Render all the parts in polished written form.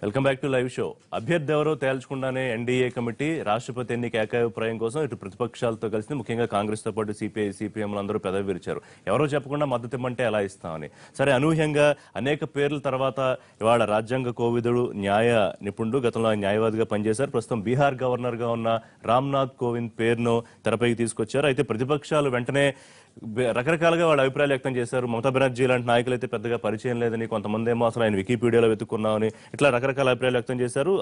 Welcome back to live show. అభ్యర్థి ఎవరో తేల్చకుండానే NDA committee రాష్ట్రపతి ఎన్నిక ఏకాభిప్రాయం కోసం ఇటు ప్రతిపక్షాలతో కలిసి ముఖ్యంగా కాంగ్రెస్ తో పాటు సిపిఐ సిపిఎంలు అందరూ పెదవి విరిచారు. ఎవరో చెప్పకుండా మద్దతు ఇమ్మంటే ఎలా ఇస్తామని. సరే, అనూహ్యంగా అనేక పేర్ల తర్వాత ఇవాళ రాజ్యాంగ కోవిదుడు, న్యాయ నిపుణుడు, గతంలో న్యాయవాదిగా పనిచేశారు, ప్రస్తుతం బీహార్ గవర్నర్ గా ఉన్న రామ్నాథ్ కోవింద్ పేరును తెరపైకి తీసుకొచ్చారు. అయితే ప్రతిపక్షాలు వెంటనే రకరకాలుగా వాళ్ళ అభిప్రాయాలు వ్యక్తం చేశారు. మమతా బెనర్జీ లాంటి నాయకులు అయితే పెద్దగా పరిచయం లేదని, కొంతమంది ఏమో అసలు ఆయన వికీపీడియాలో వెతుక్కున్నామని, ఇట్లా రకరకాల అభిప్రాయాలు వ్యక్తం చేశారు.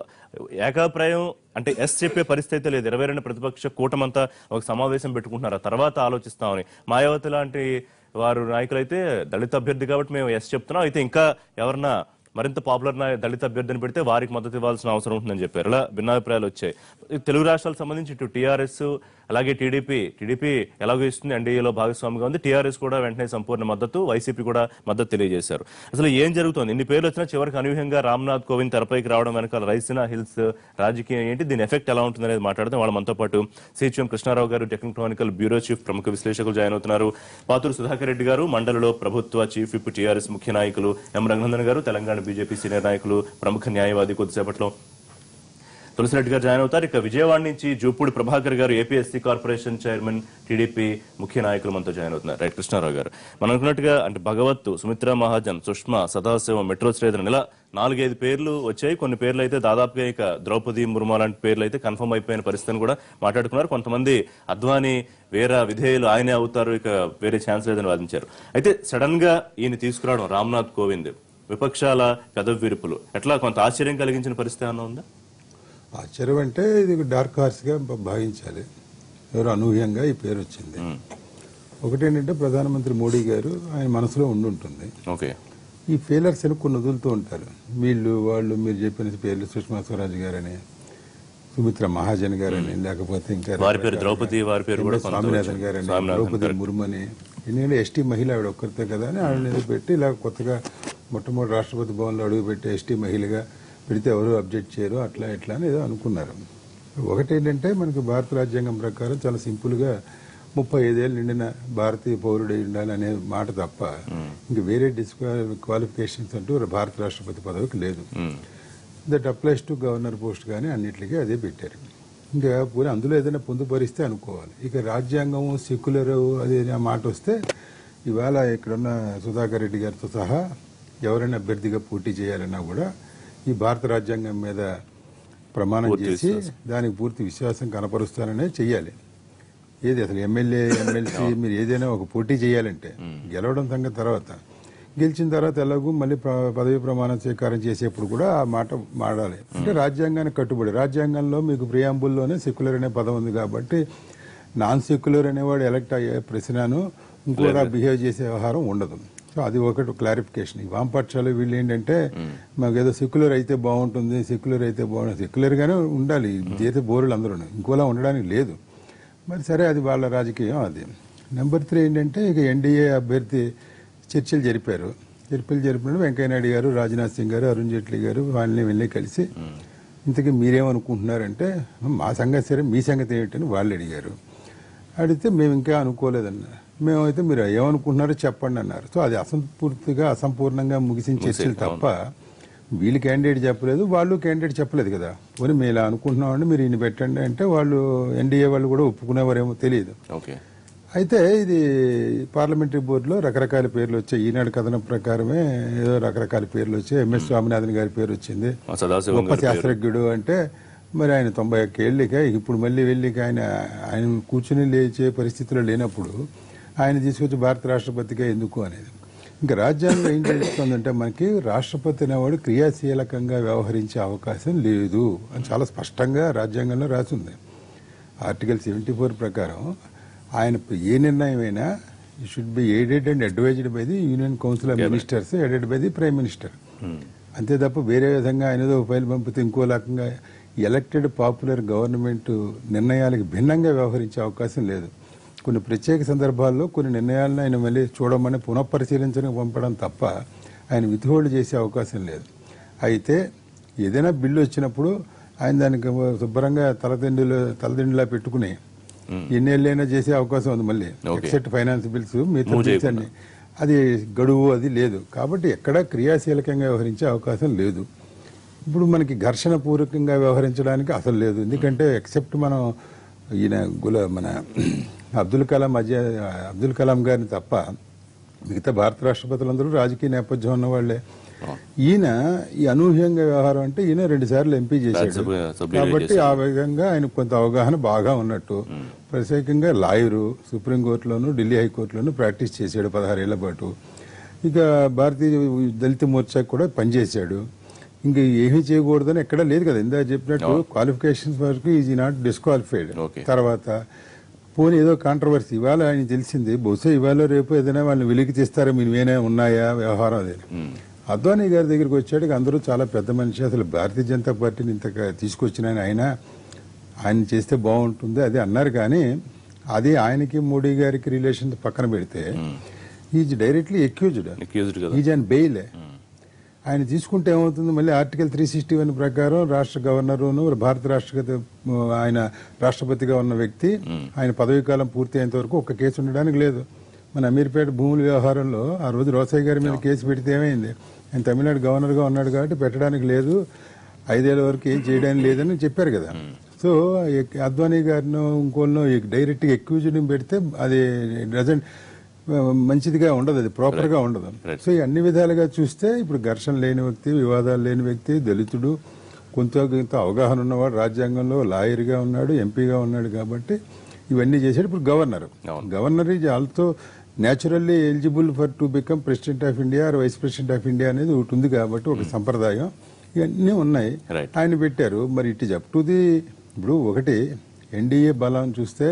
ఏకాభిప్రాయం అంటే ఎస్ చెప్పే పరిస్థితి లేదు. 22 ప్రతిపక్ష కూటమంతా ఒక సమావేశం పెట్టుకుంటున్నారు, ఆ తర్వాత ఆలోచిస్తామని. మాయావతి లాంటి వారు నాయకులైతే దళిత అభ్యర్థి కాబట్టి మేము ఎస్ చెప్తున్నాం, అయితే ఇంకా ఎవరన్నా మరింత పాపులర్ దళిత అభ్యర్థిని పెడితే వారికి మద్దతు ఇవ్వాల్సిన అవసరం ఉంటుందని చెప్పారు. ఇలా భిన్నాభిప్రాయాలు వచ్చాయి. తెలుగు రాష్ట్రాలకు సంబంధించి ఇటు టీఆర్ఎస్ అలాగే టీడీపీ ఎలాగో ఇస్తుంది, ఎన్డీఏలో భాగస్వామిగా ఉంది. టీఆర్ఎస్ కూడా వెంటనే సంపూర్ణ మద్దతు, వైసీపీ కూడా మద్దతు తెలియజేశారు. అసలు ఏం జరుగుతోంది? ఇన్ని పేర్లు వచ్చినా చివరికి అనూహ్యంగా రామ్నాథ్ కోవింద్ తెరపైకి రావడం వెనకాల రైసినా హిల్స్ రాజకీయం ఏంటి, దీని ఎఫెక్ట్ ఎలా ఉంటుంది అనేది మాట్లాడదాం. వాళ్ళ మనతో పాటు సిహెచ్ఎం కృష్ణారావు గారు, టెక్నికల్ బ్యూరో చీఫ్, ప్రముఖ విశ్లేషకులు జాయిన్ అవుతున్నారు. పాతూరు సుధాకర్ రెడ్డి గారు, మండలిలో ప్రభుత్వ చీఫ్ విప్ టీఆర్ఎస్ ముఖ్య నాయకులు. ఎం రఘునందన్ గారు, తెలంగాణ బీజేపీ సీనియర్ నాయకులు, ప్రముఖ న్యాయవాది. కొద్దిసేపట్లో తులసిరెడ్డి గారు జాయిన్ అవుతారు. ఇక విజయవాడ నుంచి జూపూడి ప్రభాకర్ గారు, ఏపీఎస్సీ కార్పొరేషన్ చైర్మన్, టీడీపీ ముఖ్య నాయకులు మనతో జాయిన్ అవుతున్నారు. రైట్, కృష్ణారావు గారు, మనం అనుకున్నట్టుగా అంటే భగవత్, సుమిత్రా మహాజన్, సుష్మా, సదాశివం, మెట్రో శ్రీధరన్ ఇలా 4-5 పేర్లు వచ్చాయి. కొన్ని పేర్లు అయితే దాదాపుగా ఇక ద్రౌపది ముర్ము లాంటి పేర్లు అయితే కన్ఫర్మ్ అయిపోయిన పరిస్థితిని కూడా మాట్లాడుకున్నారు. కొంతమంది అద్వానీ వేరే విధేయులు ఆయనే అవుతారు, ఇక వేరే ఛాన్స్ లేదని వాదించారు. అయితే సడన్ గా ఈయన తీసుకురావడం రామ్నాథ్ కోవింద్, విపక్షాల పెదవి విరుపులు ఎట్లా కొంత ఆశ్చర్యం కలిగించిన పరిస్థితి ఏమన్నా ఉందా? ఆశ్చర్యం అంటే ఇది డార్క్ హార్స్గా భావించాలి. ఎవరు అనూహ్యంగా ఈ పేరు వచ్చింది. ఒకటేంటంటే ప్రధానమంత్రి మోడీ గారు ఆయన మనసులో ఉండుంటుంది. ఓకే, ఈ ఫెయిలర్స్ అని కొన్ని వదులుతూ ఉంటారు. వాళ్ళు మీరు చెప్పిన పేర్లు సుష్మా స్వరాజ్ గారని, సుమిత్రా మహాజన్ గారని, లేకపోతే ఇంకా స్వామినాథన్ గారని, ద్రౌపది ముర్ము అని, ఎందుకంటే ఎస్టీ మహిళ ఆవిడ ఒక్కరితే కదా అని ఆవిడ పెట్టి ఇలా కొత్తగా మొట్టమొదటి రాష్ట్రపతి భవన్లో అడుగుపెట్టి ఎస్టీ మహిళగా పెడితే ఎవరు అబ్జెక్ట్ చేయరు, అట్లా ఇట్లా అని ఏదో అనుకున్నారు. ఒకటేంటంటే మనకి భారత రాజ్యాంగం ప్రకారం చాలా సింపుల్గా 35 ఏళ్ళు నిండిన భారతీయ పౌరుడై ఉండాలి అనే మాట తప్ప ఇంక వేరే క్వాలిఫికేషన్స్ అంటూ భారత రాష్ట్రపతి పదవికి లేదు. That applies to governor post కానీ అన్నిటికీ అదే పెట్టారు. ఇంకా పూరి అందులో ఏదైనా పొందుపరిస్తే అనుకోవాలి. ఇక రాజ్యాంగం సెక్యులర్ అది ఆ మాట వస్తే ఇవాళ ఇక్కడున్న సుధాకర్ రెడ్డి గారితో సహా ఎవరైనా అభ్యర్థిగా పోటీ చేయాలన్నా కూడా ఈ భారత రాజ్యాంగం మీద ప్రమాణం చేసి దానికి పూర్తి విశ్వాసం కనపరుస్తాననే చెయ్యాలి. ఏది అసలు ఎమ్మెల్సీ మీరు ఏదైనా ఒక పోటీ చేయాలంటే గెలవడం సంగతి తర్వాత, గెలిచిన తర్వాత ఎలాగూ మళ్ళీ పదవి ప్రమాణం స్వీకారం చేసేప్పుడు కూడా ఆ మాట మాడాలి. అంటే రాజ్యాంగానికి కట్టుబడి, రాజ్యాంగంలో మీకు ప్రియాంబుల్లోనే సెక్యులర్ అనే పదం ఉంది కాబట్టి నాన్ సెక్యులర్ అనేవాడు ఎలక్ట్ అయ్యే ప్రశ్నను ఇంకోలా బిహేవ్ చేసే వ్యవహారం ఉండదు. సో అది ఒకటి క్లారిఫికేషన్. ఈ వామపక్షాలు వీళ్ళు ఏంటంటే మాకు ఏదో సెక్యులర్ అయితే బాగుంటుంది, సెక్యులర్ గానే ఉండాలి దేశ బోరులు అందరూ, ఇంకోలా ఉండడానికి లేదు. మరి సరే, అది వాళ్ళ రాజకీయం. అది నెంబర్ 3 ఏంటంటే ఇక ఎన్డీఏ అభ్యర్థి చర్చలు జరిపినప్పుడు వెంకయ్యనాయుడు గారు, రాజ్నాథ్ సింగ్ గారు, అరుణ్ జైట్లీ గారు వాళ్ళని వెళ్ళి కలిసి ఇంతకీ మీరేమనుకుంటున్నారంటే మా సంగతి సరే, మీ సంగతి ఏమిటని వాళ్ళు అడిగారు. అడిగితే మేము ఇంకా అనుకోలేదన్నారు. మేమైతే మీరు ఏమనుకుంటున్నారో చెప్పండి అన్నారు. సో అది అసంపూర్ణంగా ముగిసిన చర్చలు తప్ప వీళ్ళు క్యాండిడేట్ చెప్పలేదు, వాళ్ళు క్యాండిడేట్ చెప్పలేదు కదా. పోనీ మేము ఇలా అనుకుంటున్నామండి, మీరు ఈయన పెట్టండి అంటే వాళ్ళు ఎన్డీఏ వాళ్ళు కూడా ఒప్పుకునేవారేమో తెలియదు. అయితే ఇది పార్లమెంటరీ బోర్డులో రకరకాల పేర్లు వచ్చాయి. ఈనాడు కథనం ప్రకారమే ఏదో రకరకాల పేర్లు వచ్చాయి. ఎంఎస్ స్వామినాథన్ గారి పేరు వచ్చింది, గొప్ప శాస్త్రజ్ఞుడు అంటే. మరి ఆయన 91 ఏళ్ళకి ఇప్పుడు మళ్ళీ వెళ్ళి ఆయన కూర్చుని లేచే పరిస్థితిలో లేనప్పుడు ఆయన తీసుకొచ్చి భారత రాష్ట్రపతిగా ఎందుకు అనేది. ఇంకా రాజ్యాంగం ఏం చేస్తుందంటే మనకి రాష్ట్రపతి అనేవాడు క్రియాశీలకంగా వ్యవహరించే అవకాశం లేదు అని చాలా స్పష్టంగా రాజ్యాంగంలో రాసింది. ఆర్టికల్ 74 ప్రకారం ఆయన ఏ నిర్ణయం అయినా should be aided and advised by the union council of ministers, aided by the prime minister. అంతే తప్ప వేరే విధంగా ఆయన ఏదో ఫైల్ పంపితే ఇంకో రకంగా ఎలక్టెడ్ పాపులర్ గవర్నమెంట్ నిర్ణయాలకు భిన్నంగా వ్యవహరించే అవకాశం లేదు. కొన్ని ప్రత్యేక సందర్భాల్లో కొన్ని నిర్ణయాలను ఆయన మళ్ళీ చూడమని పునఃపరిశీలించడానికి పంపడం తప్ప ఆయన విత్హోల్డ్ చేసే అవకాశం లేదు. అయితే ఏదైనా బిల్లు వచ్చినప్పుడు ఆయన దానికి శుభ్రంగా తలదిండిలా పెట్టుకుని ఎన్నేళ్ళైనా చేసే అవకాశం ఉంది. మళ్ళీ ఎక్సెప్ట్ ఫైనాన్స్ బిల్స్, మిగతా బిల్స్ అన్ని అది గడువు అది లేదు. కాబట్టి ఎక్కడా క్రియాశీలకంగా వ్యవహరించే అవకాశం లేదు. ఇప్పుడు మనకి ఘర్షణ పూర్వకంగా వ్యవహరించడానికి అసలు లేదు. ఎందుకంటే ఎక్సెప్ట్ మనం ఈయన మన అబ్దుల్ కలాం గారిని తప్ప మిగతా భారత రాష్ట్రపతులందరూ రాజకీయ నేపథ్యం ఉన్న వాళ్లే. ఈయన ఈ అనూహ్యంగా వ్యవహారం అంటే ఈయన 2 సార్లు ఎంపీ చేశాడు కాబట్టి ఆ విధంగా ఆయన కొంత అవగాహన బాగా ఉన్నట్టు. ప్రత్యేకంగా లాయరు, సుప్రీంకోర్టులోను ఢిల్లీ హైకోర్టులోను ప్రాక్టీస్ చేశాడు 16 ఏళ్ల పాటు. ఇక భారతీయ దళిత మోర్చాకు కూడా పనిచేశాడు. ఇంకా ఏమీ చేయకూడదని ఎక్కడా లేదు కదా. ఇందా చెప్పినట్టు క్వాలిఫికేషన్స్ వరకు ఈజ్ నాట్ డిస్క్వాలిఫైడ్. తర్వాత పోనీ ఏదో కాంట్రవర్సీ ఇవాళ ఆయన తెలిసింది, బహుశా ఇవాళ రేపు ఏదైనా వాళ్ళని వెలికి తీస్తారా, మీవేనా ఉన్నాయా వ్యవహారం అదే. అద్వానీ గారి దగ్గరికి వచ్చాడు. అందరూ చాలా పెద్ద మనిషి, అసలు భారతీయ జనతా పార్టీని ఇంత తీసుకొచ్చిన ఆయన చేస్తే బాగుంటుంది అది అన్నారు. కానీ అది ఆయనకి మోడీ గారికి రిలేషన్ పక్కన పెడితే is directly accused, is and bail. ఆయన తీసుకుంటే ఏమవుతుంది, మళ్ళీ ఆర్టికల్ 361 ప్రకారం రాష్ట్ర గవర్నరును భారత ఆయన రాష్ట్రపతిగా ఉన్న వ్యక్తి ఆయన పదవీ కాలం పూర్తి అయ్యేంత వరకు ఒక్క కేసు ఉండడానికి లేదు. మన అమీర్పేట భూముల వ్యవహారంలో ఆ రోజు రోసయ్య గారి మీద కేసు పెడితే ఏమైంది, ఆయన తమిళనాడు గవర్నర్గా ఉన్నాడు కాబట్టి పెట్టడానికి లేదు, 5 ఏళ్ల వరకు ఏం చేయడానికి లేదని చెప్పారు కదా. సో అద్వానీ గారినో ఇంకోళ్ళనో డైరెక్ట్ గా అక్యూజ్డ్ పెడితే అది డజంట్ మంచిదిగా ఉండదు, అది ప్రాపర్ గా ఉండదు. సో అన్ని విధాలుగా చూస్తే ఇప్పుడు ఘర్షణ లేని వ్యక్తి, వివాదాలు లేని వ్యక్తి, దళితుడు, కొంత అవగాహన ఉన్నవాడు, రాజ్యాంగంలో లాయర్గా ఉన్నాడు, ఎంపీగా ఉన్నాడు కాబట్టి ఇవన్నీ చేశాడు. ఇప్పుడు governor is also naturally eligible for to become president of India or vice president of India అనేది ఒకటి ఉంది కాబట్టి ఒక సంప్రదాయం, ఇవన్నీ ఉన్నాయి, ఆయన పెట్టారు. మరి it is up to the. ఇప్పుడు ఒకటి ఎన్డీఏ బలం చూస్తే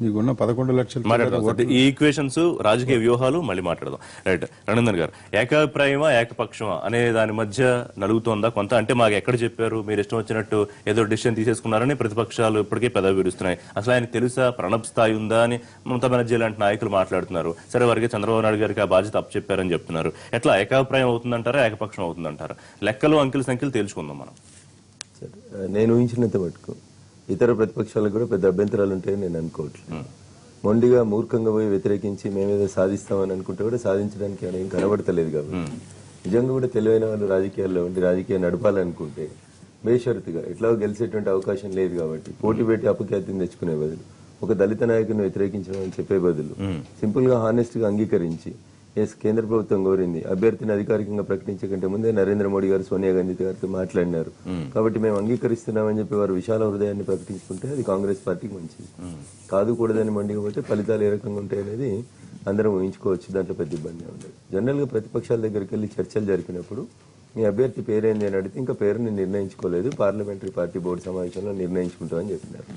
మీకున్న 11 లక్షల ఈ ఈక్వేషన్స్ రాజకీయ వ్యూహాలు మళ్ళీ మాట్లాడదాం. రైట్, రణందన్ గారు, ఏకాభిప్రాయమా ఏకపక్షమా అనే దాని మధ్య నలుగుతోందా కొంత? అంటే మాకు ఎక్కడ చెప్పారు, మీరు ఇష్టం వచ్చినట్టు ఏదో డిసిషన్ తీసేసుకున్నారని ప్రతిపక్షాలు ఇప్పటికే పెదవి విరుస్తున్నాయి. అసలు ఆయనకు తెలుసా, ప్రణబ్ స్థాయి ఉందా అని మమతా బెనర్జీ లాంటి నాయకులు మాట్లాడుతున్నారు. సరే, వారికి చంద్రబాబు నాయుడు గారికి ఆ బాధ్యత అప్పచెప్పారని చెప్తున్నారు. ఎట్లా ఏకాభిప్రాయం అవుతుందంటారా, ఏకపక్షం అవుతుందంటారా? లెక్కలు అంకెలు సంఖ్యలు తేల్చుకుందాం మనం. నేను ఊహించినంత మటుకు ఇతర ప్రతిపక్షాలకు కూడా పెద్ద అభ్యంతరాలు ఉంటాయని నేను అనుకోవట్లేదు. మొండిగా మూర్ఖంగా పోయి వ్యతిరేకించి మేమేదో సాధిస్తామని అనుకుంటే కూడా సాధించడానికి ఏం కనబడతలేదు. కాబట్టి నిజంగా కూడా తెలివైన వాళ్ళు రాజకీయాల్లో ఉండి రాజకీయం నడపాలనుకుంటే బేషరతుగా ఎట్లా గెలిచేటువంటి అవకాశం లేదు. కాబట్టి పోటీ పెట్టి అపఖ్యాతిని తెచ్చుకునే బదులు, ఒక దళిత నాయకుని వ్యతిరేకించడం అని చెప్పే బదులు సింపుల్ గా హానెస్ట్ గా అంగీకరించి కేంద్ర ప్రభుత్వం కోరింది, అభ్యర్థిని అధికారికంగా ప్రకటించే కంటే ముందే నరేంద్ర మోడీ గారు సోనియా గాంధీ గారితో మాట్లాడినారు కాబట్టి మేము అంగీకరిస్తున్నామని చెప్పి వారు విశాల హృదయాన్ని ప్రకటించుకుంటే అది కాంగ్రెస్ పార్టీకి మంచిది. కాదు కూడదని మండిపోతే ఫలితాలు ఏ రకంగా ఉంటాయనేది అందరం ఊహించుకోవచ్చు. దాంట్లో పెద్ద ఇబ్బంది ఉండదు. జనరల్ గా ప్రతిపక్షాల దగ్గరికి వెళ్లి చర్చలు జరిపినప్పుడు మీ అభ్యర్థి పేరేంది అని అడిగితే ఇంకా పేరుని నిర్ణయించుకోలేదు, పార్లమెంటరీ పార్టీ బోర్డు సమావేశంలో నిర్ణయించుకుంటామని చెప్పినారు.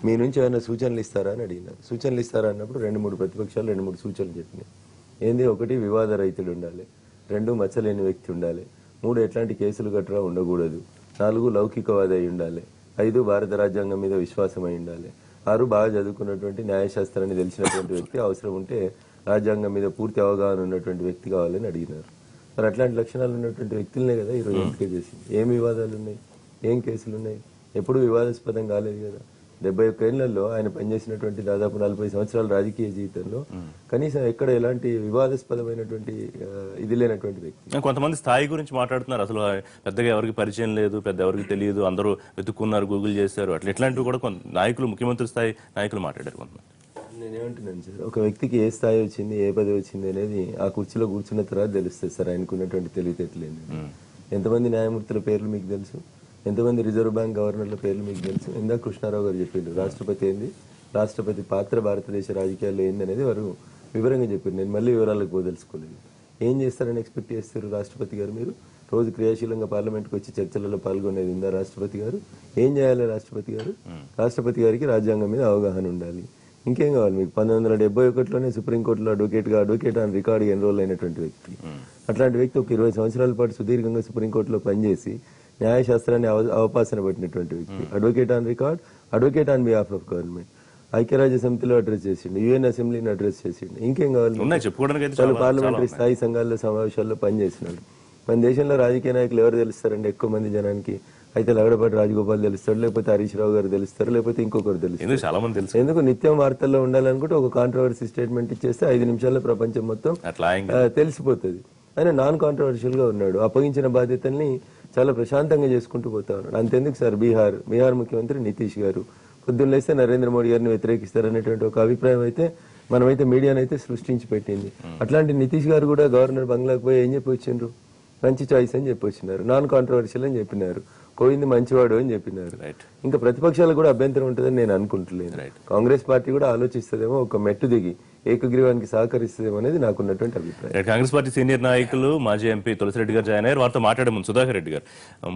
మీ నుంచి ఏమైనా సూచనలు ఇస్తారా అని అడిగినారు. సూచనలు ఇస్తారా అన్నప్పుడు 2-3 ప్రతిపక్షాలు 2-3 సూచనలు చెప్పినాయి. ఏంది, 1 వివాద రైతులు ఉండాలి, 2 మచ్చలేని వ్యక్తి ఉండాలి, 3 ఎట్లాంటి కేసులు గట్రా ఉండకూడదు, 4 లౌకికవాది అయి ఉండాలి, 5 భారత రాజ్యాంగం మీద విశ్వాసం అయి ఉండాలి, 6 బాగా చదువుకున్నటువంటి న్యాయశాస్త్రాన్ని తెలిసినటువంటి వ్యక్తి, అవసరం ఉంటే రాజ్యాంగం మీద పూర్తి అవగాహన ఉన్నటువంటి వ్యక్తి కావాలని అడిగినారు. మరి అట్లాంటి లక్షణాలు ఉన్నటువంటి వ్యక్తులనే కదా ఈరోజు ఎంపిక చేసింది. ఏం వివాదాలు ఉన్నాయి, ఏం కేసులు ఉన్నాయి, ఎప్పుడు వివాదాస్పదం కాలేదు కదా. 71 ఏళ్లలో ఆయన పనిచేసినటువంటి దాదాపు 40 సంవత్సరాల రాజకీయ జీవితంలో కనీసం ఎక్కడ ఎలాంటి వివాదాస్పదమైనటువంటి ఇది లేనటువంటి వ్యక్తి. కొంతమంది స్థాయి గురించి మాట్లాడుతున్నారు, అసలు పెద్దగా ఎవరికి పరిచయం లేదు, పెద్ద ఎవరికి తెలియదు, అందరూ వెతుక్కున్నారు, గూగుల్ చేశారు, అట్లా ఇట్లాంటివి కూడా కొంత నాయకులు, ముఖ్యమంత్రి స్థాయి నాయకులు మాట్లాడారు. కొంతమంది నేనేమంటున్నాను సార్, ఒక వ్యక్తికి ఏ స్థాయి వచ్చింది, ఏ పదవి వచ్చింది అనేది ఆ కుర్చీలో కూర్చున్న తర్వాత తెలుస్తుంది సార్. ఆయనకున్నటువంటి తెలివితేటలేదు. ఎంతమంది న్యాయమూర్తుల పేర్లు మీకు తెలుసు, ఎంతమంది రిజర్వ్ బ్యాంక్ గవర్నర్ల పేర్లు మీకు తెలుసు. ఇందాక కృష్ణారావు గారు చెప్పిండు రాష్ట్రపతి ఏంది, రాష్ట్రపతి పాత్ర భారతదేశ రాజకీయాల్లో ఏంది అనేది వారు వివరంగా చెప్పారు. నేను మళ్ళీ వివరాలకు పోదలుచుకోలేదు. ఏం చేస్తారని ఎక్స్పెక్ట్ చేస్తారు రాష్ట్రపతి గారు? మీరు రోజు క్రియాశీలంగా పార్లమెంట్కి వచ్చి చర్చలలో పాల్గొనేది ఉందా రాష్ట్రపతి గారు? ఏం చేయాలి రాష్ట్రపతి గారు? రాష్ట్రపతి గారికి రాజ్యాంగం మీద అవగాహన ఉండాలి. ఇంకేం కావాలి మీకు? 1971లోనే సుప్రీంకోర్టులో అడ్వకేట్ ఆన్ రికార్డు ఎన్రోల్ అయినటువంటి వ్యక్తి. అట్లాంటి వ్యక్తి ఒక 20 సంవత్సరాల పాటు సుదీర్ఘంగా సుప్రీంకోర్టులో పనిచేసి న్యాయశాస్త్రాన్ని అవపాసన పట్టినటువంటి వ్యక్తి. Advocate on record, advocate on behalf of government. ఐక్యరాజ్య సమితిలో అడ్రస్ చేసిండు, యుఎన్ అసెంబ్లీని అడ్రస్ చేసిండు. ఇంకేం కావాలి? చాలా పార్లమెంటరీ స్థాయి సంఘాల్లో సమావేశాల్లో పనిచేసినాడు. మన దేశంలో రాజకీయ నాయకులు ఎవరు తెలుస్తారండి ఎక్కువ మంది జనానికి? అయితే లగడపాటి రాజగోపాల్ తెలుస్తాడు, లేకపోతే హరీష్ రావు గారు తెలుస్తారు, లేకపోతే ఇంకొకరు తెలుస్తారు. చాలా మంది తెలుసు. ఎందుకు నిత్యం వార్తల్లో ఉండాలనుకుంటే ఒక కాంట్రవర్సీ స్టేట్మెంట్ ఇచ్చేస్తే 5 నిమిషాల్లో ప్రపంచం మొత్తం తెలిసిపోతుంది. ఆయన నాన్ కాంట్రవర్షియల్ గా ఉన్నాడు. అప్పగించిన బాధ్యతల్ని చాలా ప్రశాంతంగా చేసుకుంటూ పోతా ఉన్నాడు. అంతెందుకు సార్, బీహార్ ముఖ్యమంత్రి నితీష్ గారు పొద్దున్న లేస్తే నరేంద్ర మోడీ గారిని వ్యతిరేకిస్తారనేటువంటి ఒక అభిప్రాయం అయితే మనమైతే మీడియానైతే సృష్టించి పెట్టింది. అట్లాంటి నితీష్ గారు కూడా గవర్నర్ బంగ్లాకు పోయి ఏం చెప్పి వచ్చిండ్రు, మంచి చాయిస్ అని చెప్పి వచ్చినారు, నాన్ కాంట్రవర్షియల్ అని చెప్పినారు, కోవింద్ మంచివాడు అని చెప్పినారు. ఇంకా ప్రతిపక్షాలకు కూడా అభ్యంతరం ఉంటుందని నేను అనుకుంటలేను. కాంగ్రెస్ పార్టీ కూడా ఆలోచిస్తుందేమో, ఒక మెట్టు దిగి ఏకగ్రీవానికి సహకరిస్తుందేమో అనేది నాకున్నటువంటి అభిప్రాయం. కాంగ్రెస్ పార్టీ సీనియర్ నాయకులు మాజీ ఎంపీ తులసిరెడ్డి గారు జాయిన్ అయ్యారు. వారితో మాట్లాడే ముందు సుధాకర్ రెడ్డి గారు,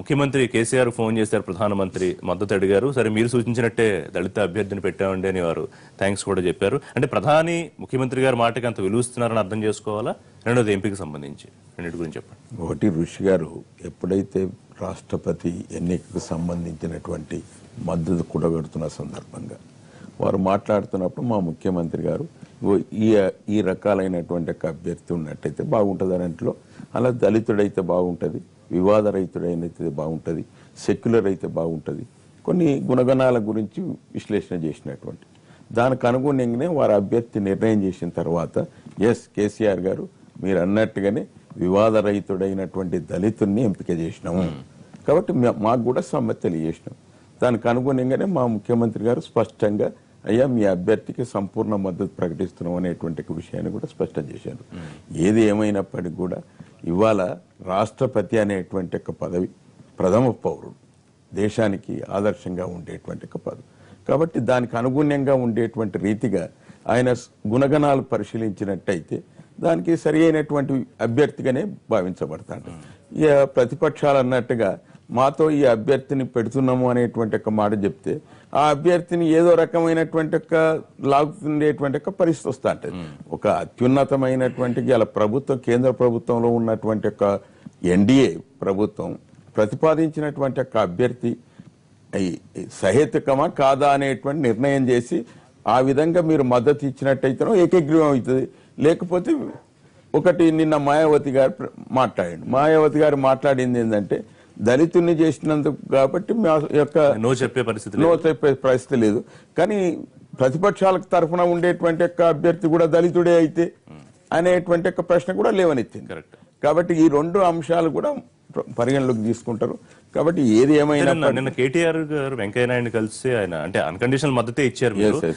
ముఖ్యమంత్రి కేసీఆర్ ఫోన్ చేశారు, ప్రధానమంత్రి మద్దతు అడిగారు. సరే మీరు సూచించినట్టే దళిత అభ్యర్థిని పెట్టామండి అని వారు థ్యాంక్స్ కూడా చెప్పారు. అంటే ప్రధాని ముఖ్యమంత్రి గారి మాటకి అంత విలువిస్తున్నారని అర్థం చేసుకోవాలా? రెండోది ఎంపీకి సంబంధించి రెండింటి గురించి చెప్పండి. ఒకటి, ఋషి గారు ఎప్పుడైతే రాష్ట్రపతి ఎన్నికకు సంబంధించినటువంటి మద్దతు కూడగడుతున్న సందర్భంగా వారు మాట్లాడుతున్నప్పుడు మా ముఖ్యమంత్రి గారు ఈ రకాలైనటువంటి ఒక అభ్యర్థి ఉన్నట్టయితే బాగుంటుంది అన్నట్లో, అలా దళితుడైతే బాగుంటుంది, వివాదరహితుడైతే బాగుంటుంది, సెక్యులర్ అయితే బాగుంటుంది, కొన్ని గుణగణాల గురించి విశ్లేషణ చేసినటువంటి దానికి అనుగుణంగానే వారు అభ్యర్థి నిర్ణయం చేసిన తర్వాత కేసీఆర్ గారు మీరు అన్నట్టుగానే వివాదరహితుడైనటువంటి దళితుడిని ఎంపిక చేసినాము కాబట్టి మాకు కూడా సమ్మతి తెలియజేసినాం. దానికి అనుగుణంగానే మా ముఖ్యమంత్రి గారు స్పష్టంగా అయ్యా మీ అభ్యర్థికి సంపూర్ణ మద్దతు ప్రకటిస్తున్నాం అనేటువంటి విషయాన్ని కూడా స్పష్టం చేశారు. ఏది ఏమైనప్పటికీ కూడా ఇవాళ రాష్ట్రపతి అనేటువంటి ఒక పదవి ప్రథమ పౌరుడు, దేశానికి ఆదర్శంగా ఉండేటువంటి ఒక పదవి కాబట్టి దానికి అనుగుణ్యంగా ఉండేటువంటి రీతిగా ఆయన గుణగణాలు పరిశీలించినట్టయితే దానికి సరి అయినటువంటి అభ్యర్థిగానే భావించబడతాడు. ఇక ప్రతిపక్షాలు అన్నట్టుగా మాతో ఈ అభ్యర్థిని పెడుతున్నాము అనేటువంటి ఒక మాట చెప్తే ఆ అభ్యర్థిని ఏదో రకమైనటువంటి ఒక లాగుతుండేటువంటి ఒక పరిస్థితి వస్తూ ఉంటుంది. ఒక అత్యున్నతమైనటువంటి ఇలా ప్రభుత్వం, కేంద్ర ప్రభుత్వంలో ఉన్నటువంటి ఒక ఎన్డీఏ ప్రభుత్వం ప్రతిపాదించినటువంటి ఒక అభ్యర్థి సహేతుకమా కాదా అనేటువంటి నిర్ణయం చేసి ఆ విధంగా మీరు మద్దతు ఇచ్చినట్టయితేనో ఏకగ్రీవం అవుతుంది. లేకపోతే ఒకటి నిన్న మాయావతి గారు మాయావతి గారు మాట్లాడింది ఏంటంటే దళితుల్ని చేసినందుకు కాబట్టి మా యొక్క నో చెప్పే పరిస్థితి లేదు, కానీ ప్రతిపక్షాలకు తరఫున ఉండేటువంటి యొక్క అభ్యర్థి కూడా దళితుడే అయితే అనేటువంటి యొక్క ప్రశ్న కూడా లేవనెత్తింది. కాబట్టి ఈ రెండు అంశాలు కూడా పరిగణలోకి తీసుకుంటారు. కాబట్టి ఏది ఏమైనా నిన్న కేటీఆర్ గారు వెంకయ్యనాయుడు కలిసి ఆయన అంటే అన్కండిషనల్ మద్దతే ఇచ్చారు.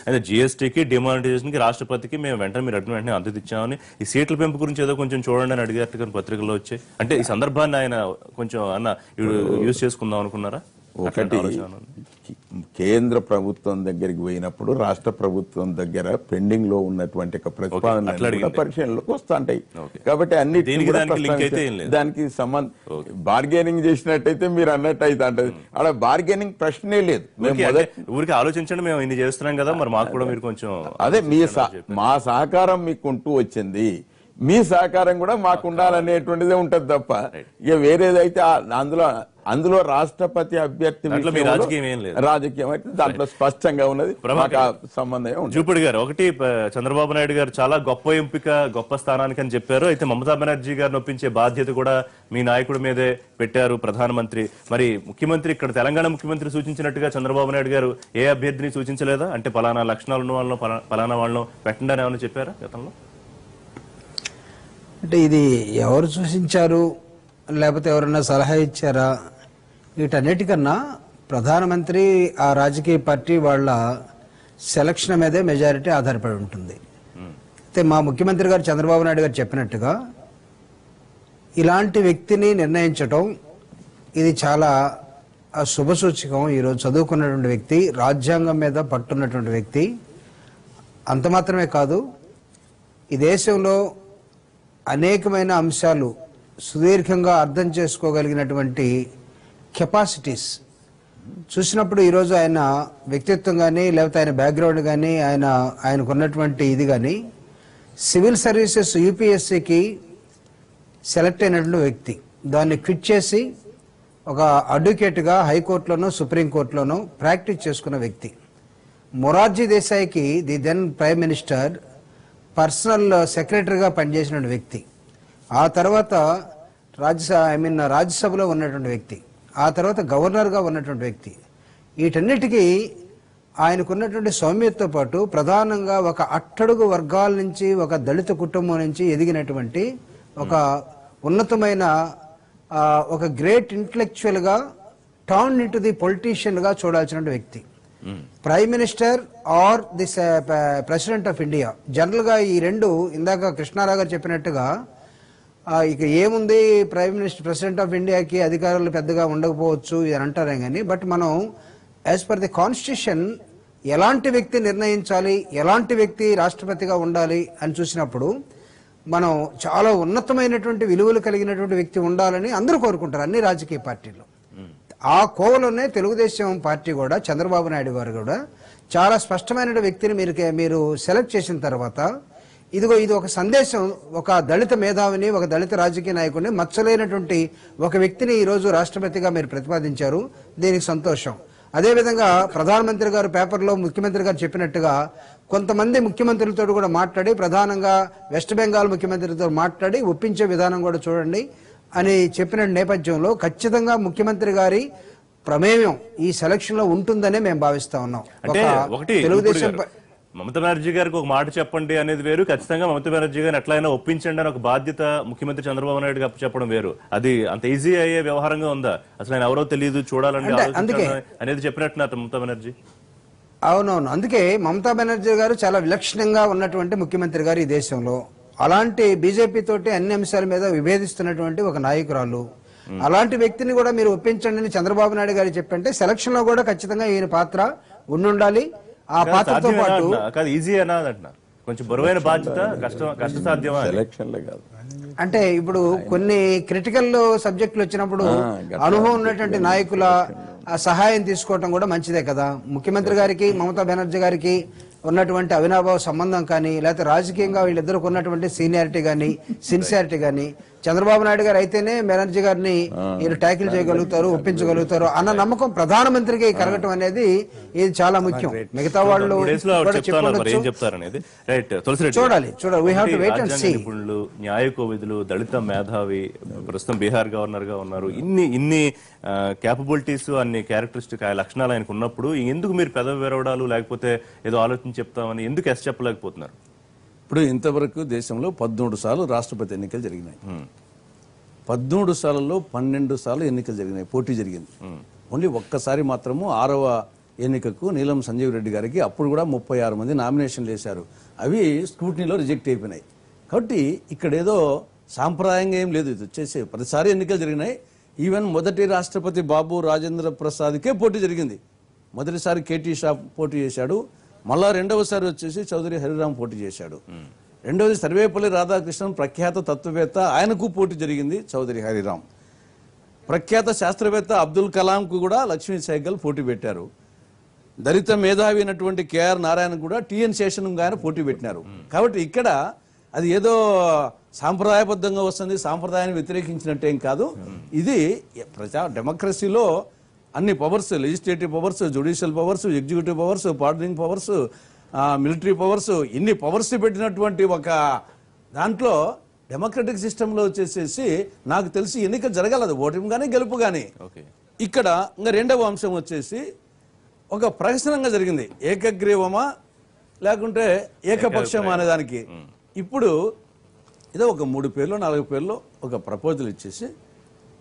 అయితే జీఎస్టీకి డిమానిటైజేషన్ కి రాష్ట్రపతికి మేము వెంటనే మద్దతు ఇచ్చామని, ఈ సీట్ల పెంపు గురించి ఏదో కొంచెం చూడండి అని అడిగారు పత్రికల్లో వచ్చాయి. అంటే ఈ సందర్భాన్ని ఆయన కొంచెం యూజ్ చేసుకుందాం అనుకున్నారా? ఒకటి, కేంద్ర ప్రభుత్వం దగ్గరికి పోయినప్పుడు రాష్ట్ర ప్రభుత్వం దగ్గర పెండింగ్ లో ఉన్నటువంటి ప్రతిపాదన పరిశీలనలోకి వస్తుంటాయి. కాబట్టి అన్ని దానికి బార్గెనింగ్ చేసినట్టయితే మీరు అన్నట్టు అయితే అంటది, అక్కడ బార్గెనింగ్ ప్రశ్నే లేదు. ఊరికి ఆలోచించండి, మేము ఇన్ని చేస్తున్నాం కదా, మరి మాకు కూడా మీరు కొంచెం అదే మా సహకారం మీకుంటూ వచ్చింది, మీ సహకారం కూడా మాకు ఉండాలనేటువంటిదే ఉంటది తప్ప ఇక వేరేదైతే అందులో రాష్ట్రపతి అభ్యర్థి రాజకీయం అయితే దాంట్లో స్పష్టంగా ఉన్నది, సంబంధం. జూపడి గారు, ఒకటి చంద్రబాబు నాయుడు గారు చాలా గొప్ప ఎంపిక, గొప్ప స్థానానికి అని చెప్పారు. అయితే మమతా బెనర్జీ గారిని ఒప్పించే బాధ్యత కూడా మీ నాయకుడి మీదే పెట్టారు ప్రధానమంత్రి. మరి ముఖ్యమంత్రి ఇక్కడ తెలంగాణ ముఖ్యమంత్రి సూచించినట్టుగా చంద్రబాబు నాయుడు గారు ఏ అభ్యర్థిని సూచించలేదా? అంటే పలానా లక్షణాలు ఉన్న వాళ్ళను పలానా వాళ్ళను పెట్టండి అని ఏమైనా చెప్పారా గతంలో? అంటే ఇది ఎవరు సూచించారు లేకపోతే ఎవరన్నా సలహా ఇచ్చారా, వీటన్నిటికన్నా ప్రధానమంత్రి ఆ రాజకీయ పార్టీ వాళ్ళ సెలక్షన్ మీదే మెజారిటీ ఆధారపడి ఉంటుంది. అయితే మా ముఖ్యమంత్రి గారు చంద్రబాబు నాయుడు గారు చెప్పినట్టుగా ఇలాంటి వ్యక్తిని నిర్ణయించటం ఇది చాలా శుభసూచకం. ఈరోజు చదువుకున్నటువంటి వ్యక్తి, రాజ్యాంగం మీద పట్టున్నటువంటి వ్యక్తి. అంత మాత్రమే కాదు, ఈ దేశంలో అనేకమైన అంశాలు సుదీర్ఘంగా అర్థం చేసుకోగలిగినటువంటి కెపాసిటీస్ చూసినప్పుడు ఈరోజు ఆయన వ్యక్తిత్వం కానీ లేకపోతే ఆయన బ్యాక్గ్రౌండ్ కానీ ఆయనకున్నటువంటి ఇది కానీ సివిల్ సర్వీసెస్ యూపీఎస్సీకి సెలెక్ట్ అయినటువంటి వ్యక్తి, దాన్ని క్విట్ చేసి ఒక అడ్వకేట్గా హైకోర్టులోనో సుప్రీంకోర్టులోనో ప్రాక్టీస్ చేసుకున్న వ్యక్తి. మొరార్జీ దేశాయికి the then prime minister personal సెక్రటరీగా పనిచేసిన వ్యక్తి, ఆ తర్వాత రాజ్యసభలో ఉన్నటువంటి వ్యక్తి, ఆ తర్వాత గవర్నర్గా ఉన్నటువంటి వ్యక్తి. వీటన్నిటికీ ఆయనకున్నటువంటి సౌమ్యతతో పాటు ప్రధానంగా ఒక అట్టడుగు వర్గాల నుంచి, ఒక దళిత కుటుంబం నుంచి ఎదిగినటువంటి ఒక ఉన్నతమైన ఒక గ్రేట్ ఇంటలెక్చువల్ గా టర్న్ ఇంటూ ది పొలిటీషియన్ గా చూడాల్సిన వ్యక్తి. Prime minister or the president of India, general గా ఈ రెండు ఇందాక కృష్ణారావు గారు చెప్పినట్టుగా ఇక ఏముంది, ప్రైమ్ మినిస్టర్ ప్రెసిడెంట్ ఆఫ్ ఇండియాకి అధికారులు పెద్దగా ఉండకపోవచ్చు అని అంటారే కానీ, బట్ మనం యాజ్ పర్ ది కాన్స్టిట్యూషన్ ఎలాంటి వ్యక్తి నిర్ణయించాలి, ఎలాంటి వ్యక్తి రాష్ట్రపతిగా ఉండాలి అని చూసినప్పుడు మనం చాలా ఉన్నతమైనటువంటి విలువలు కలిగినటువంటి వ్యక్తి ఉండాలని అందరూ కోరుకుంటారు అన్ని రాజకీయ పార్టీలు. ఆ కోవలోనే తెలుగుదేశం పార్టీ కూడా, చంద్రబాబు నాయుడు గారు కూడా చాలా స్పష్టమైన వ్యక్తిని మీరు సెలెక్ట్ చేసిన తర్వాత ఇది ఒక సందేశం, ఒక దళిత మేధావిని, ఒక దళిత రాజకీయ నాయకుడిని, మచ్చలేనటువంటి ఒక వ్యక్తిని ఈరోజు రాష్ట్రపతిగా మీరు ప్రతిపాదించారు. దీనికి సంతోషం. అదేవిధంగా ప్రధానమంత్రి గారు పేపర్లో ముఖ్యమంత్రి గారు చెప్పినట్టుగా కొంతమంది ముఖ్యమంత్రులతో కూడా మాట్లాడి, ప్రధానంగా వెస్ట్ బెంగాల్ ముఖ్యమంత్రితో మాట్లాడి ఒప్పించే విధానం కూడా చూడండి అని చెప్పిన నేపథ్యంలో ఖచ్చితంగా ముఖ్యమంత్రి గారి ప్రమేయం ఈ సెలక్షన్ లో ఉంటుందనే మేము భావిస్తా ఉన్నాం. అంటే ఒకటి తెలుగుదేశం మమతా బెనర్జీ గారికి ఒక మాట చెప్పండి అనేది వేరు, ఖచ్చితంగా మమతా బెనర్జీ గారిని ఎట్లయినా ఒప్పించండి అని ఒక బాధ్యత ముఖ్యమంత్రి చంద్రబాబు నాయుడు గారు చెప్పడం వేరు. అది అంత ఈజీ అయ్యే వ్యవహారంగా ఉందా? అసలు ఆయన ఎవరో తెలియదు, చూడాలండి అనేది చెప్పినట్టున్నారు మమతా బెనర్జీ. అవునవును, అందుకే మమతా బెనర్జీ గారు చాలా విలక్షణంగా ఉన్నటువంటి ముఖ్యమంత్రి గారు ఈ దేశంలో. అలాంటి బీజేపీ తోటి అన్ని అంశాల మీద విభేదిస్తున్నటువంటి ఒక నాయకురాలు. అలాంటి వ్యక్తిని కూడా మీరు ఒప్పించండి అని చంద్రబాబు నాయుడు గారు చెప్పంటే సెలక్షన్ లో కూడా ఖచ్చితంగా ఈయన పాత్ర ఉండాలి. ఆ పాత్రతో పాటు ఈజీ అన్నదంటున్నా, కొంచెం బరువైన బాధ్యత, కష్టసాధ్యమా ఎలక్షన్లే కాదు. అంటే ఇప్పుడు కొన్ని క్రిటికల్ సబ్జెక్టులు వచ్చినప్పుడు అనుభవం ఉన్నటువంటి నాయకుల సహాయం తీసుకోవటం కూడా మంచిదే కదా. ముఖ్యమంత్రి గారికి మమతా బెనర్జీ గారికి ఉన్నటువంటి అవినాభావ సంబంధం కానీ, లేకపోతే రాజకీయంగా వీళ్ళిద్దరికి ఉన్నటువంటి సీనియారిటీ కానీ, సిన్సియారిటీ కానీ, చంద్రబాబు నాయుడు గారు అయితేనే బెనర్జీ గారిని వీళ్ళు ట్యాకిల్ చేయగలుగుతారు, ఒప్పించగలుగుతారు అన్న నమ్మకం ప్రధానమంత్రికి కలగటం అనేది ఇది చాలా ముఖ్యం. మిగతా వాళ్ళు చూడాలి. నిపుణులు, న్యాయ కోవిదులు, దళిత మేధావి, ప్రస్తుతం బీహార్ గవర్నర్ గా ఉన్నారు. ఇన్ని క్యాపబిలిటీస్, అన్ని క్యారెక్టరిస్టిక్ లక్షణాలు ఆయనకు ఉన్నప్పుడు ఎందుకు మీరు పెదవి విరవడాలు, లేకపోతే ఏదో ఆలోచన చెప్తామని ఎందుకు ఎస్ చెప్పలేకపోతున్నారు? ఇప్పుడు ఇంతవరకు దేశంలో 13 సార్లు రాష్ట్రపతి ఎన్నికలు జరిగినాయి. 13 సార్లలో 12 సార్లు ఎన్నికలు జరిగినాయి, పోటీ జరిగింది. ఓన్లీ ఒక్కసారి మాత్రము 6వ ఎన్నికకు నీలం సంజీవ్ రెడ్డి గారికి అప్పుడు కూడా 36 మంది నామినేషన్లు వేశారు. అవి స్క్రూటినీలో రిజెక్ట్ అయిపోయినాయి. కాబట్టి ఇక్కడ ఏదో సాంప్రదాయంగా ఏం లేదు. ఇది వచ్చేసి 10 సార్లు ఎన్నికలు జరిగినాయి. ఈవెన్ మొదటి రాష్ట్రపతి బాబు రాజేంద్ర ప్రసాద్కే పోటీ జరిగింది. మొదటిసారి కేటీ షా పోటీ చేశాడు. మళ్ళా రెండవసారి వచ్చేసి చౌదరి హరిరామ్ పోటీ చేశాడు. రెండవది సర్వేపల్లి రాధాకృష్ణన్ ప్రఖ్యాత తత్వవేత్త, ఆయనకు పోటీ జరిగింది చౌదరి హరిరామ్. ప్రఖ్యాత శాస్త్రవేత్త అబ్దుల్ కలాంకు కూడా లక్ష్మీ సైగల్ పోటీ పెట్టారు. దళిత మేధావి అయినటువంటి కేఆర్ నారాయణ కూడా టిఎన్ శేషన్ ఆయన పోటీ పెట్టినారు. కాబట్టి ఇక్కడ అది ఏదో సాంప్రదాయబద్ధంగా వస్తుంది, సాంప్రదాయాన్ని వ్యతిరేకించినట్టేం కాదు. ఇది డెమోక్రసీలో అన్ని powers, legislative powers, judicial powers, executive powers, pardoning powers, military powers, ఇన్ని పవర్స్ పెట్టినటువంటి ఒక దాంట్లో డెమోక్రటిక్ సిస్టంలో వచ్చేసేసి నాకు తెలిసి ఎన్నిక జరగలదు, ఓటమి కానీ గెలుపు కానీ. ఇక్కడ ఇంకా రెండవ అంశం వచ్చేసి ఒక ప్రహసనంగా జరిగింది, ఏకగ్రీవమా లేకుంటే ఏకపక్షమా అనే దానికి. ఇప్పుడు ఏదో ఒక 3 పేర్లు 4 పేర్లు ఒక ప్రపోజల్ ఇచ్చేసి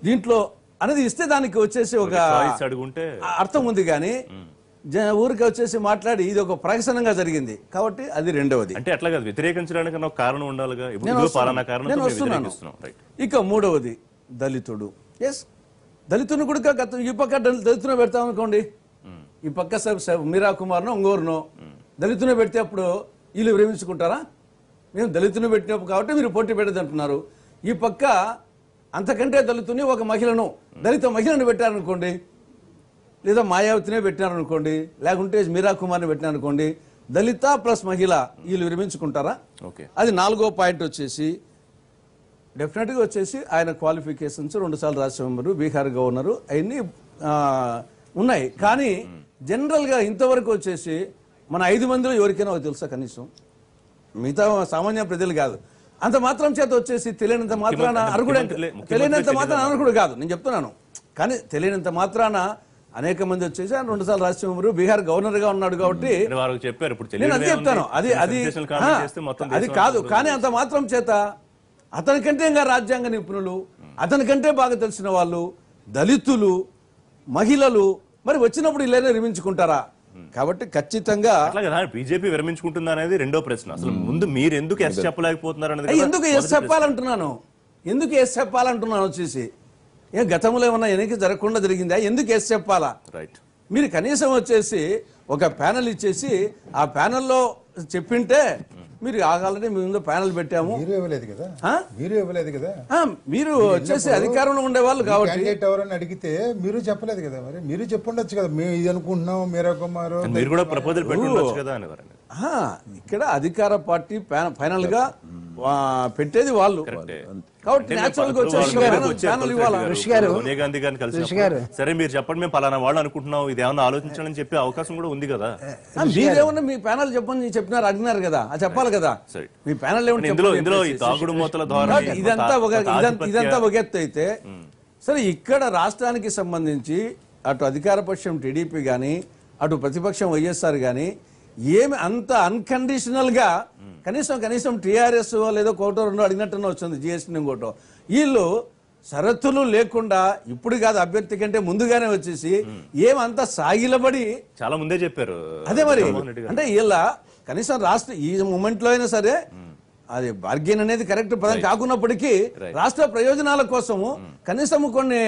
దీంట్లో అనేది ఇస్తే దానికి వచ్చేసి ఒక అర్థం ఉంది. కానీ ఊరికి వచ్చేసి మాట్లాడి ఇది ఒక ప్రహసనంగా జరిగింది కాబట్టి అది రెండవది. అంటే అట్లా కాదు, వ్యతిరేకించడానికి ఒక కారణం ఉండాలిగా. నేను వస్తున్నాను. ఇక మూడవది దళితుడు. ఎస్, దళితుని కూడా ఈ పక్క దళితునే పెడతాం అనుకోండి, ఈ పక్క మీరా కుమార్నో ఇంకోరునో దళితునే పెడితే అప్పుడు వీళ్ళు విరమించుకుంటారా? మేము దళితుని పెట్టినప్పుడు కాబట్టి మీరు పోటీ పెట్టదంటున్నారు. ఈ పక్క అంతకంటే దళితుని ఒక మహిళను, దళిత మహిళను పెట్టారనుకోండి, లేదా మాయావతినే పెట్టినారనుకోండి, లేకుంటే మీరా కుమార్ని పెట్టినారనుకోండి, దళిత ప్లస్ మహిళ వీళ్ళు విరమించుకుంటారా? అది 4వ పాయింట్ వచ్చేసి డెఫినెట్గా వచ్చేసి ఆయన క్వాలిఫికేషన్స్ 2 సార్లు రాజ్యసభ మెంబరు, బీహార్ గవర్నరు అవన్నీ ఉన్నాయి. కానీ జనరల్గా ఇంతవరకు వచ్చేసి మన 5 మందిలో ఎవరికైనా తెలుసా? కనీసం మిగతా సామాన్య ప్రజలు కాదు. అంత మాత్రం చేత వచ్చేసి తెలియనంత మాత్రాన అర్హుడు, తెలియనంత మాత్రాన అర్హుడు కాదు నేను చెప్తున్నాను. కానీ తెలియనంత మాత్రాన అనేక మంది వచ్చేసి 2 సార్లు రాష్ట్ర మెంబరు, బీహార్ గవర్నర్ గా ఉన్నాడు కాబట్టి నేను అది చెప్తాను. అది కాదు. కానీ అంత మాత్రం చేత అతనికంటే ఇంకా రాజ్యాంగ నిపుణులు, అతనికంటే బాగా తెలిసిన వాళ్ళు దళితులు, మహిళలు మరి వచ్చినప్పుడు ఇలానే నిర్మించుకుంటారా? కాబట్టి ఖచ్చితంగా అట్లా కదా బీజేపీ విరమించుకుంటుందా అనేది రెండో ప్రశ్న. అసలు ముందు మీరు ఎందుకు ఎస్ చెప్పలేకపోతున్నారు అనేది కదా ఎందుకు ఎస్ చెప్పాలంటున్నాను, ఎందుకు ఎస్ చెప్పాలంటున్నాను వచ్చేసి గతంలో ఏమన్నా ఎన్నిక జరగకుండా జరిగిందా? ఎందుకు ఎస్ చెప్పాలా? రైట్. మీరు కనీసం వచ్చేసి ఒక ప్యానెల్ ఇచ్చేసి ఆ ప్యానెల్లో చెప్పింటే మీరు ఆగాలని మీ ముందు ప్యానెల్ పెట్టాము. మీరు ఇవ్వలేదు కదా, మీరు ఇవ్వలేదు కదా, మీరు వచ్చేసి అధికారంలో ఉండేవాళ్ళు కాబట్టి క్యాండిడేట్ ఎవరని అడిగితే మీరు చెప్పలేదు కదా, మరి మీరు చెప్పుండొచ్చు కదా, మేము ఇది అనుకుంటున్నాం మీరా కుమార్ మీరు కూడా ప్రపోజల్ పెట్టి ఉండొచ్చు కదా అని. ఇక్కడ అధికార పార్టీ ఫైనల్ గా పెట్టేది వాళ్ళు కాబట్టి నేచురల్ గా సోనియా గాంధీ గారిని కలిసి సరే మీరు చెప్పండి మేము పలానా వాళ్ళు అనుకుంటున్నాం ఇది ఏమన్నా ఆలోచించాలని చెప్పే అవకాశం కూడా ఉంది కదా. మీరేమన్నా మీ ప్యానల్ చెప్పని చెప్పినారు అడిగినారు కదా, అది చెప్పాలి కదా. మీ ప్యానల్ ఇందులో ఈ తాగుడు మూతల ద్వారా ఇదంతా ఒక ఎత్తు అయితే సరే, ఇక్కడ రాష్ట్రానికి సంబంధించి అటు అధికార పక్షం టీడీపీ గాని అటు ప్రతిపక్షం వైఎస్ఆర్ గాని ఏమి అంత అన్కండిషనల్ గా కనీసం టీఆర్ఎస్ లేదో కోటో రెండో అడిగినట్టున్నా వచ్చింది జిఎస్టీ ఇంకోటో. వీళ్ళు షరతులు లేకుండా ఇప్పుడు కాదు అభ్యర్థి కంటే ముందుగానే వచ్చేసి ఏమంతా సాగిలబడి చాలా ముందే చెప్పారు. అదే మరి అంటే వీళ్ళ కనీసం రాష్ట్ర ఈ మూమెంట్ లో అయినా సరే అది బార్గెన్ అనేది కరెక్ట్ పదం కాకున్నప్పటికీ రాష్ట్ర ప్రయోజనాల కోసము కనీసం కొన్ని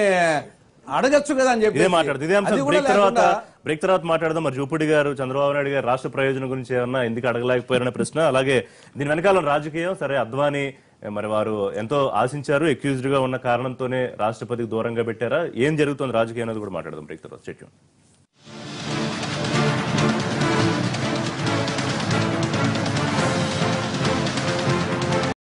అడగచ్చు కదా అని చెప్పి బ్రేక్ తర్వాత మాట్లాడదాం. మరి జూపూడి గారు, చంద్రబాబు నాయుడు గారు రాష్ట్ర ప్రయోజనం గురించి ఏమన్నా ఎందుకు అడగలేకపోయారనే ప్రశ్న, అలాగే దీని వెనకాల రాజకీయం. సరే అద్వానీ మరి వారు ఎంతో ఆశించారు, అక్యూజ్డ్ గా ఉన్న కారణంతోనే రాష్ట్రపతికి దూరంగా పెట్టారా, ఏం జరుగుతుంది రాజకీయం అనేది కూడా మాట్లాడదాం బ్రేక్ తర్వాత.